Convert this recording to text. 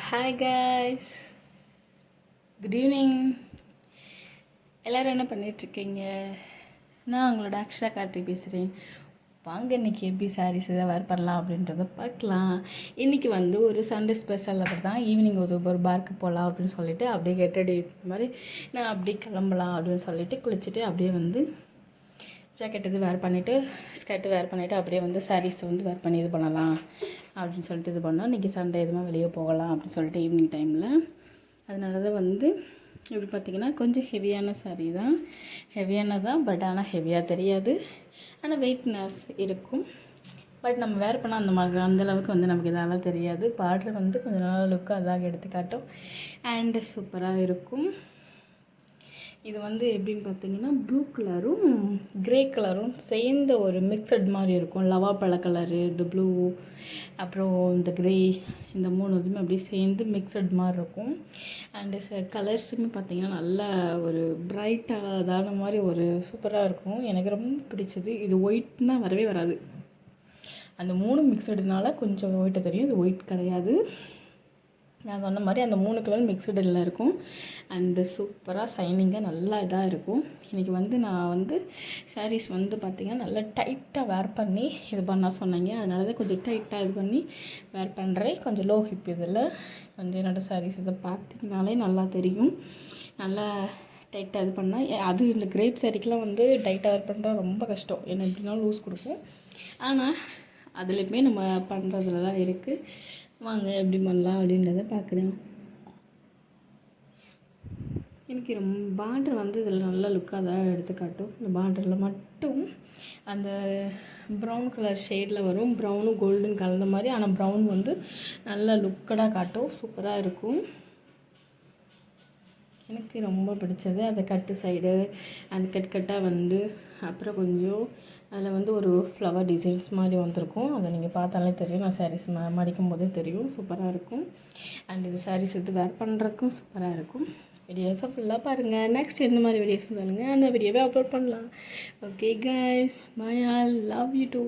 Hi guys, good evening. எல்லோரும் என்ன பண்ணிகிட்ருக்கீங்க? நான் உங்களோட அக்ஷரா கார்த்திக் பேசுகிறேன். வாங்க இன்றைக்கி எப்படி சாரீஸ் எதாவது வேர் பண்ணலாம் அப்படின்றத பார்க்கலாம். இன்றைக்கி ஒரு சண்டே ஸ்பெஷல் அப்படி தான். ஈவினிங் ஒரு பார்க்கு போகலாம் அப்படின்னு சொல்லிட்டு அப்படியே கெட்டடி மாதிரி நான் அப்படியே கிளம்பலாம் அப்படின்னு சொல்லிட்டு குளிச்சுட்டு அப்படியே ஜாக்கெட் இது வேர் பண்ணிவிட்டு ஸ்கர்ட்டு வேர் பண்ணிவிட்டு அப்படியே சாரீஸ் வேர் பண்ணி இது பண்ணலாம் அப்படின்னு சொல்லிட்டு இது பண்ணோம். இன்றைக்கி சண்டே எதுவுமே வெளியே போகலாம் அப்படின்னு சொல்லிட்டு ஈவினிங் டைமில். அதனால தான் இப்படி பார்த்திங்கன்னா கொஞ்சம் ஹெவியான சாரீ தான். ஹெவியானதான், பட் ஆனால் ஹெவியாக தெரியாது. ஆனால் வெயிட்னஸ் இருக்கும். பட் நம்ம வேர் பண்ணால் அந்தளவுக்கு நமக்கு இதெல்லாம் தெரியாது. பார்டர் கொஞ்சம் நல்லா லுக்கு அதாக எடுத்துக்காட்டும். அண்டு சூப்பராக இருக்கும். இது எப்படின்னு பார்த்தீங்கன்னா ப்ளூ கலரும் க்ரே கலரும் சேர்ந்த ஒரு மிக்சட் மாதிரி இருக்கும். லவாப்பழ கலரு, இந்த ப்ளூ, அப்புறம் இந்த க்ரே, இந்த மூணு இதுவுமே அப்படியே சேர்ந்து மிக்சட் மாதிரி இருக்கும். அண்டு கலர்ஸுமே பார்த்திங்கன்னா நல்லா ஒரு பிரைட்டான மாதிரி ஒரு சூப்பராக இருக்கும். எனக்கு ரொம்ப பிடிச்சது. இது ஒயிட்னால் வரவே வராது. அந்த மூணு மிக்சடுனால கொஞ்சம் ஒயிட்டாக தெரியும். இது ஒயிட் கிடையாது. நான் சொன்ன மாதிரி அந்த 3 கலர் மிக்சடில் இருக்கும். அண்டு சூப்பராக ஷைனிங்காக நல்லா இதாக இருக்கும். இன்றைக்கி நான் சாரீஸ் பார்த்திங்கன்னா நல்லா டைட்டாக வேர் பண்ணி இது பண்ண சொன்னீங்க. அதனால தான் கொஞ்சம் டைட்டாக இது பண்ணி வேர் பண்ணுறேன். கொஞ்சம் லோ ஹிப் இதில் என்னோடய சாரீஸ் இதை பார்த்திங்கனாலே நல்லா தெரியும். நல்லா டைட்டாக இது பண்ணால் அது இந்த கிரேப் சாரீக்கெலாம் டைட்டாக வேர் பண்ணுறது ரொம்ப கஷ்டம். ஏன்னா எப்படினாலும் லூஸ் கொடுக்கும். ஆனால் அதுலேயுமே நம்ம பண்ணுறதுல தான் இருக்குது. வாங்க எப்படி பண்ணலாம் அப்படின்றத பார்க்குறேன். எனக்கு ரொம்ப பார்டர் இதில் நல்லா லுக்காக தான் எடுத்துக்காட்டும். இந்த பார்டரில் மட்டும் அந்த ப்ரௌன் கலர் ஷேடில் வரும். ப்ரௌனும் கோல்டன் கலந்த மாதிரி. ஆனால் ப்ரௌன் நல்லா லுக்கடாக காட்டும். சூப்பராக இருக்கும். எனக்கு ரொம்ப பிடிச்சது அந்த கட்டு சைடு, அந்த கட்டாக அப்புறம் கொஞ்சம் அதில் ஒரு ஃப்ளவர் டிசைன்ஸ் மாதிரி வந்திருக்கும். அதை நீங்கள் பார்த்தாலே தெரியும். நான் சாரீஸ் மடிக்கும் போதே தெரியும். சூப்பராக இருக்கும். அண்ட் இது சாரீஸ் வேர் பண்ணுறதுக்கும் சூப்பராக இருக்கும். வீடியோஸை ஃபுல்லாக பாருங்கள். நெக்ஸ்ட் எந்த மாதிரி வீடியோஸ் சொல்லுங்கள், அந்த வீடியோவே அப்லோட் பண்ணலாம். Okay guys, bye all, love you two.